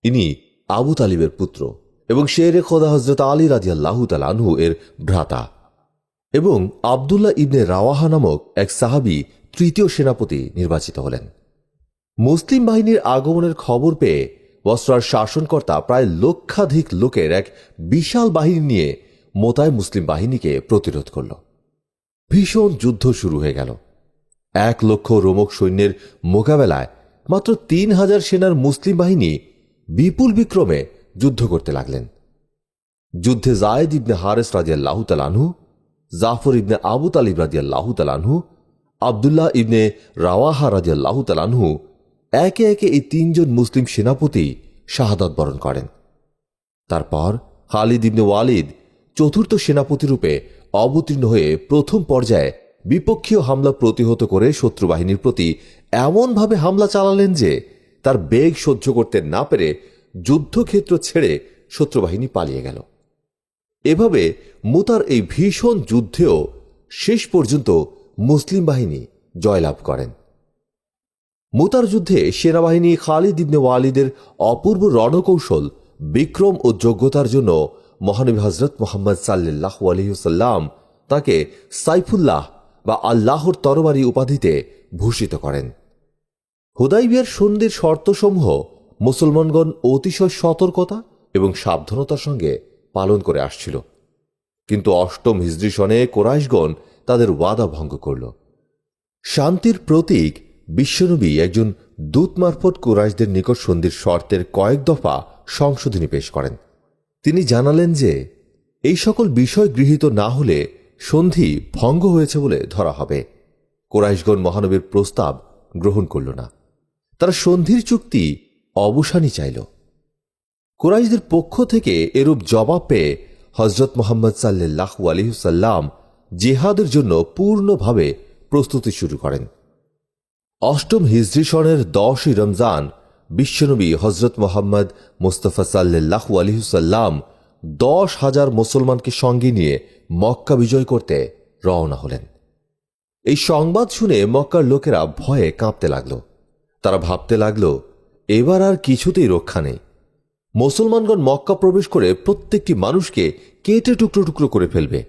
ইনি আবু তালিবের পুত্র এবং শেরে খোদা হযরত আলী রাদিয়াল্লাহু তাআলা আনহু এর ভ্রাতা এবং আব্দুল্লাহ ইবনে রাওয়াহা নামক এক সাহাবী তৃতীয় সেনাপতি নির্বাচিত হলেন। মুসলিম বাহিনীর আগমনের খবর পেয়ে বসরার শাসনকর্তা প্রায় লক্ষাধিক লোকের এক বিশাল বাহিনী নিয়ে মোতায় মুসলিম বাহিনীকে প্রতিরোধ করল। ভীষণ যুদ্ধ শুরু হয়ে গেল। 1,00,000 রোমক সৈন্যের মোকাবেলায় মাত্র 3,000 সেনার মুসলিম বাহিনী বিপুল বিক্রমে যুদ্ধ করতে লাগলেন। যুদ্ধে যায়েদ ইবনে হারেস রাদিয়াল্লাহু তাআলা আনহু, জাফর ইবনে আবু তালিব রাদিয়াল্লাহু তাআলা আনহু, আব্দুল্লাহ ইবনে রাওয়াহা রাদিয়াল্লাহু তাআলা আনহু একে একে এই 3 জন মুসলিম সেনাপতি শাহাদাত বরণ করেন। তারপর খালিদ ইবনে ওয়ালিদ চতুর্থ সেনাপতি রূপে অবতীর্ণ হয়ে প্রথম পর্যায়ে বিপক্ষীয় হামলা প্রতিহত করে শত্রু বাহিনীর প্রতি এমনভাবে হামলা চালালেন যে তার বেগ সহ্য করতে না পেরে যুদ্ধক্ষেত্র ছেড়ে শত্রুবাহিনী পালিয়ে গেল। এভাবে মুতার এই ভীষণ যুদ্ধেও শেষ পর্যন্ত মুসলিম বাহিনী জয়লাভ করেন। মুতার যুদ্ধে সেনাবাহিনী খালিদ ইবনে ওয়ালিদের অপূর্ব রণকৌশল, বিক্রম ও যোগ্যতার জন্য মহানবী হযরত মুহাম্মদ সাল্লাল্লাহু আলাইহি ওয়াসাল্লাম তাকে সাইফুল্লাহ বা আল্লাহর তরবারি উপাধিতে ভূষিত করেন। হুদাইবিয়ার সন্ধির শর্তসমূহ মুসলমানগণ অতিশয় সতর্কতা এবং সাবধানতার সঙ্গে পালন করে আসছিল, কিন্তু অষ্টম হিজরি সনে কুরাইশগণ তাদের ওয়াদা ভঙ্গ করল। শান্তির প্রতীক বিশ্বনবী একজন দূত মারফত কুরাইশদের নিকট সন্ধির শর্তের কয়েক দফা সংশোধনী পেশ করেন। তিনি জানালেন যে এই সকল বিষয় গৃহীত না হলে সন্ধি ভঙ্গ হয়েছে বলে ধরা হবে। কুরাইশগণ মহানবীর প্রস্তাব গ্রহণ করল না। তারা সন্ধির চুক্তি অবসানই চাইল। কুরাইশদের পক্ষ থেকে এরূপ জবাব পেয়ে হযরত মুহাম্মদ সাল্লাল্লাহু আলাইহি ওয়াসাল্লাম জিহাদের জন্য পূর্ণভাবে প্রস্তুতি শুরু করেন। অষ্টম হিজরি সনের 10ই রমজান বিশ্বনবী হযরত মুহাম্মদ মুস্তাফা সাল্লাল্লাহু আলাইহি ওয়াসাল্লাম 10,000 মুসলমানকে সঙ্গে নিয়ে মক্কা বিজয় করতে রওনা হলেন। এই সংবাদ শুনে মক্কার লোকেরা ভয়ে কাঁপতে লাগল। তারা ভাবতে লাগল, এবার আর কিছুতেই রক্ষা নেই। মুসলমানগণ মক্কা প্রবেশ করে প্রত্যেকটি মানুষকে কেটে টুকরো টুকরো করে ফেলবে।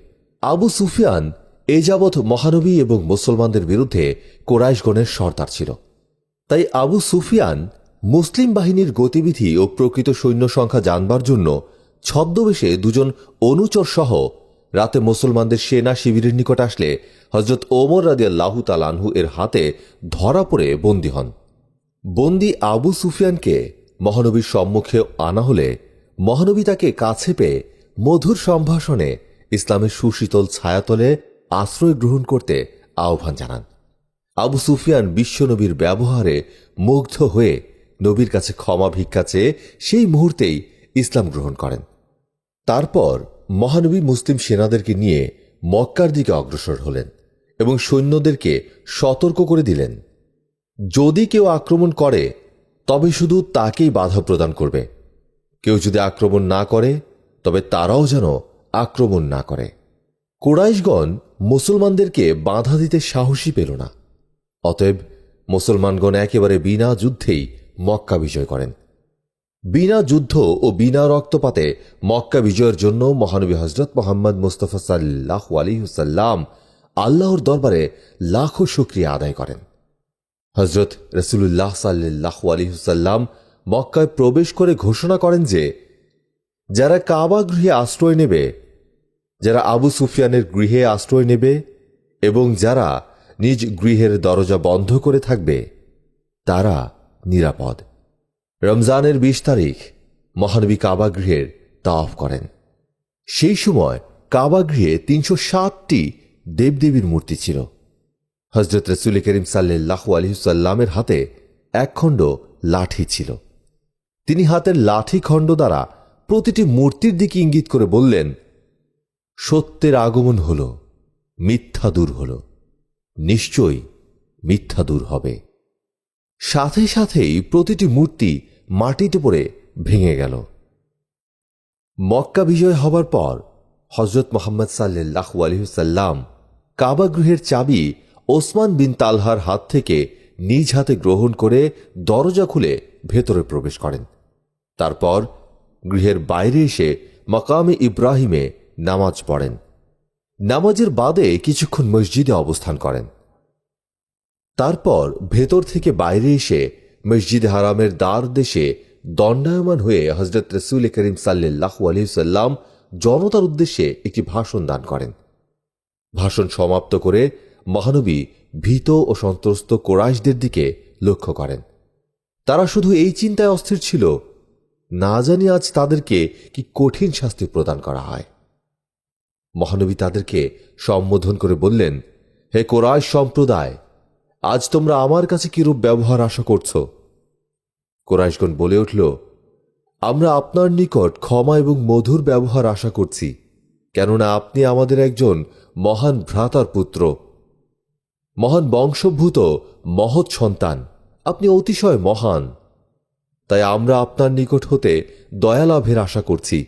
আবু সুফিয়ান এ যাবৎ মহানবী এবং মুসলমানদের বিরুদ্ধে কুরাইশগণের সর্দার ছিল। তাই আবু সুফিয়ান মুসলিম বাহিনীর গতিবিধি ও প্রকৃত সৈন্য সংখ্যা জানবার জন্য ছদ্মবেশে 2 জন অনুচর সহ রাতে মুসলমানদের সেনা শিবিরের নিকট আসলে হযরত ওমর রাদিয়াল্লাহু তাআলা আনহু এর হাতে ধরা পড়ে বন্দী হন। বন্দী আবু সুফিয়ানকে মহানবীর সম্মুখে আনা হলে মহানবী তাকে কাছে পেয়ে মধুর সম্ভাষণে ইসলামের সুশীতল ছায়াতলে আশ্রয় গ্রহণ করতে আহ্বান জানান। আবু সুফিয়ান বিশ্বনবীর ব্যবহারে মুগ্ধ হয়ে নবীর কাছে ক্ষমা ভিক্ষা চেয়ে সেই মুহূর্তেই ইসলাম গ্রহণ করেন। তারপর মহানবী মুসলিম সেনাদেরকে নিয়ে মক্কার দিকে অগ্রসর হলেন এবং সৈন্যদেরকে সতর্ক করে দিলেন, যদি কেউ আক্রমণ করে তবে শুধু তাকেই বাধা প্রদান করবে। কেউ যদি আক্রমণ না করে তবে তারাও যেন আক্রমণ না করে। কুরাইশগণ মুসলমানদেরকে বাধা দিতে সাহসী পেল না। অতএব মুসলমানগণ একেবারে বিনা যুদ্ধেই মক্কা বিজয় করেন। বিনা যুদ্ধ ও বিনা রক্তপাতে মক্কা বিজয়ের জন্য মহানবী হযরত মুহাম্মদ মুস্তাফা সাল্লাল্লাহু আলাইহি ওয়াসাল্লাম আল্লাহর দরবারে লাখো শুকরিয়া আদায় করেন। হযরত রাসূলুল্লাহ সাল্লাল্লাহু আলাইহি ওয়াসাল্লাম মক্কায় প্রবেশ করে ঘোষণা করেন যে যারা কাবা গৃহে আশ্রয় নেবে, যারা আবু সুফিয়ানের গৃহে আশ্রয় নেবে এবং যারা নিজ গৃহের দরজা বন্ধ করে থাকবে তারা নিরাপদ। রমজানের 20 তারিখ মহানবী কাবা গৃহের তাওয়াফ করেন। সেই সময় কাবা গৃহে 360টি দেবদেবীর মূর্তি ছিল। হযরত রাসূল করিম সাল্লাল্লাহু আলাইহি ওয়াসাল্লামের হাতে একখণ্ড লাঠি ছিল। তিনি হাতের লাঠি খণ্ড দ্বারা প্রতিটি মূর্তির দিকে ইঙ্গিত করে বললেন, সত্যের আগমন হল, মিথ্যা দূর হল, নিশ্চয়ই মিথ্যা দূর হবে। সাথে সাথেই প্রতিটি মূর্তি মাটিতে পড়ে ভেঙে গেল। মক্কা বিজয় হবার পর হযরত মুহাম্মদ সাল্লাল্লাহু আলাইহি ওয়াসাল্লাম কাবা গৃহের চাবি ওসমান বিন তালহার হাত থেকে নিজ হাতে গ্রহণ করে দরজা খুলে ভেতরে প্রবেশ করেন। তারপর গৃহের বাইরে এসে মাকামে ইব্রাহিমে নামাজ পড়েন। নামাজের বাদে কিছুক্ষণ মসজিদে অবস্থান করেন। তারপর ভেতর থেকে বাইরে এসে মসজিদ হারামের দ্বার দেশে দণ্ডায়মান হয়ে হযরত রাসূল করিম সাল্লাল্লাহু আলাইহি ওয়াসাল্লাম জনতার উদ্দেশ্যে একটি ভাষণ দান করেন। ভাষণ সমাপ্ত করে মহানবী ভীত ও সন্ত্রস্ত কুরাইশদের দিকে লক্ষ্য করেন। তারা শুধু এই চিন্তায় অস্থির ছিল, না জানি আজ তাদেরকে কি কঠিন শাস্তি প্রদান করা হয়। মহানবী তাদেরকে সম্বোধন করে বললেন, হে কুরাইশ সম্প্রদায়, আজ তোমরা আমার কাছে কিরূপ ব্যবহার আশা করছ? কুরাইশগণ বলে উঠল, আমরা আপনার নিকট ক্ষমা এবং মধুর ব্যবহার আশা করছি, কেননা আপনি আমাদের একজন মহান ভ্রাতার পুত্র, মহান বংশভূত মহৎ সন্তান। আপনি অতিশয় মহান, তাই আমরা আপনার নিকট হতে দয়া লাভের আশা করছি,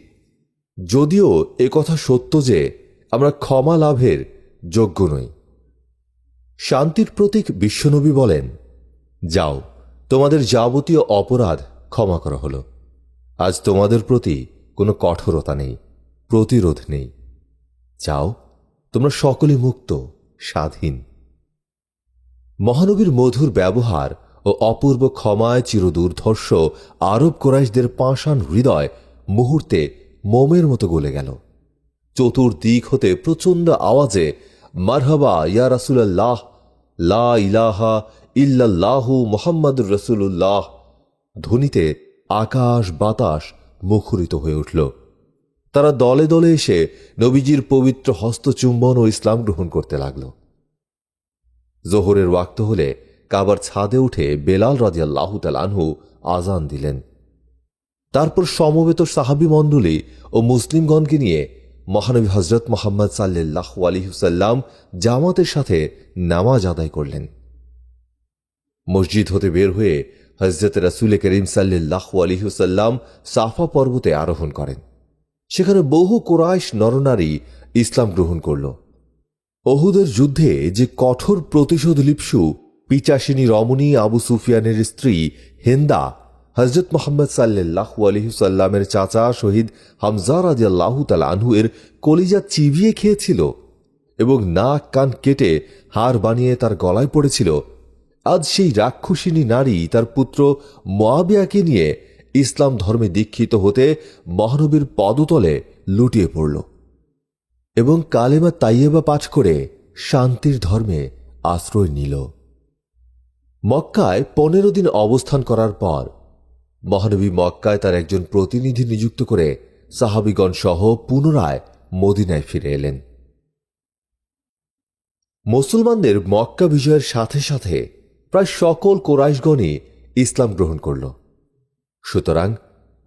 যদিও একথা সত্য যে আমরা ক্ষমা লাভের যোগ্য নই। শান্তির প্রতীক বিশ্বনবী বলেন, যাও, তোমাদের যাবতীয় অপরাধ ক্ষমা করা হল। আজ তোমাদের প্রতি কোনো কঠোরতা নেই, প্রতিরোধ নেই। যাও, তোমরা সকলে মুক্ত, স্বাধীন। মহানবীর মধুর ব্যবহার ও অপূর্ব ক্ষমায় চিরদুর্ধর্ষ আরব কুরাইশদের পাষাণ হৃদয় মুহূর্তে মোমের মতো গলে গেল। চতুর্দিক হতে প্রচণ্ড আওয়াজে মারহাবা ইয়া রাসূলুল্লাহ, লা ইলাহা ইল্লাল্লাহু মুহাম্মাদুর রাসূলুল্লাহ ধ্বনিতে আকাশ বাতাস মুখরিত হয়ে উঠল। তারা দলে দলে এসে নবীজির পবিত্র হস্তচুম্বন ও ইসলাম গ্রহণ করতে লাগল। জোহরের ওয়াক্ত হলে কাবার ছাদে উঠে বেলাল রাদিয়াল্লাহু তাআলা আনহু আজান দিলেন। তারপর সমবেত সাহাবী মণ্ডলী ও মুসলিমগণকে নিয়ে মহানবী হযরত মুহাম্মদ সাল্লাল্লাহু আলাইহি ওয়াসাল্লাম জামাতের সাথে নামাজ আদায় করলেন। মসজিদ হতে বের হয়ে হযরত রাসূল করিম সাল্লাল্লাহু আলাইহি ওয়াসাল্লাম সাফা পর্বতে আরোহণ করেন। সেখানে বহু কুরাইশ নরনারী ইসলাম গ্রহণ করল। উহুদের যুদ্ধে যে কঠোর প্রতিশোধ লিপ্সু পিচাসিনী রমণী আবু সুফিয়ানের স্ত্রী হিন্দা হযরত মুহাম্মদ সাল্লাল্লাহু আলাইহি ওয়াসাল্লামের চাচা শহীদ হামজা রাদিয়াল্লাহু তাআলা আনহু এর কলিজা চিবিয়ে খেয়েছিল এবং নাক কান কেটে হাড় বানিয়ে তার গলায় পড়েছিল, আজ সেই রাক্ষসিনী নারী তার পুত্র মুয়াবিয়াকে নিয়ে ইসলাম ধর্মে দীক্ষিত হতে মহানবীর পদতলে লুটিয়ে পড়ল এবং কালেমা তাইয়েবা পাঠ করে শান্তির ধর্মে আশ্রয় নিল। মক্কায় 15 দিন অবস্থান করার পর মহানবী মক্কায় তার একজন প্রতিনিধি নিযুক্ত করে সাহাবীগণ সহ পুনরায় মদিনায় ফিরে এলেন। মুসলমানদের মক্কা বিজয়ের সাথে সাথে প্রায় সকল কুরাইশগণই ইসলাম গ্রহণ করল। সুতরাং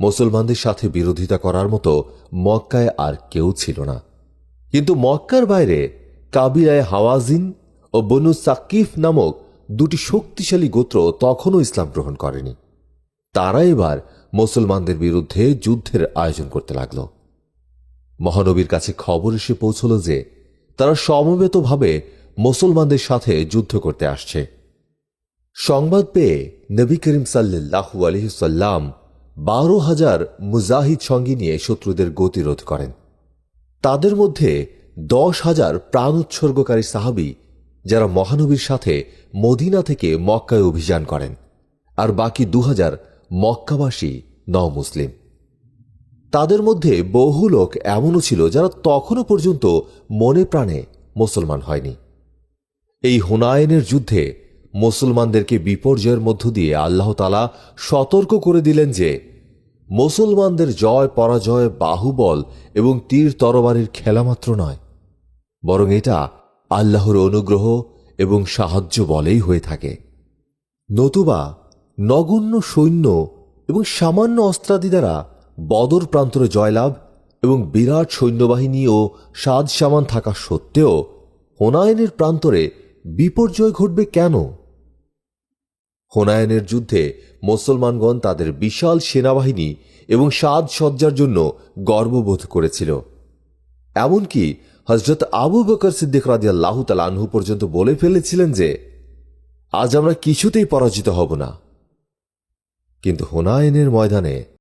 মুসলমানদের সাথে বিরোধিতা করার মতো মক্কায় আর কেউ ছিল না। কিন্তু মক্কার বাইরে কাবিলায় হাওয়াজিন ও বনু সাকিফ নামক দুটি শক্তিশালী গোত্র তখনও ইসলাম গ্রহণ করেনি। তারা এবার মুসলমানদের বিরুদ্ধে যুদ্ধের আয়োজন করতে লাগল। মহানবীর কাছে খবর এসে পৌঁছল যে তারা সমবেতভাবে মুসলমানদের সাথে যুদ্ধ করতে আসছে। সংবাদ পেয়ে নবী করিম সাল্লাল্লাহু আলাইহি ওয়াসাল্লাম 12,000 মুজাহিদ সঙ্গী নিয়ে শত্রুদের গতিরোধ করেন। তাদের মধ্যে 10,000 প্রাণ উৎসর্গকারী সাহাবী যারা মহানবীর সাথে মদিনা থেকে মক্কায় অভিযান করেন, আর বাকি 2,000 মক্কাবাসী নও-মুসলিম। তাদের মধ্যে বহু লোক এমনও ছিল যারা তখনও পর্যন্ত মনে প্রাণে মুসলমান হয়নি। এই হুনায়নের যুদ্ধে মুসলমানদেরকে বিপর্যয়ের মধ্য দিয়ে আল্লাহ তাআলা সতর্ক করে দিলেন যে মুসলমানদের জয় পরাজয় বাহুবল এবং তীর তরবারির খেলামাত্র নয়, বরং এটা আল্লাহর অনুগ্রহ এবং সাহায্য বলেই হয়ে থাকে। নতুবা নগণ্য সৈন্য এবং সামান্য অস্ত্রাদি দ্বারা বদর প্রান্তরে জয়লাভ এবং বিরাট সৈন্যবাহিনী ও সাজ সামান থাকা সত্ত্বেও হুনায়নের প্রান্তরে বিপর্যয় ঘটবে কেন? হুনায়নের যুদ্ধে মুসলমানগণ তাদের বিশাল সেনাবাহিনী এবং সাজসজ্জার জন্য গর্ববোধ করেছিল। এমনকি হযরত আবু বকর সিদ্দিক রাদিয়াল্লাহু তাআলা আনহু পর্যন্ত বলে ফেলেছিলেন যে আজ আমরা কিছুতেই পরাজিত হব না। কিন্তু হুনায়নের ময়দানে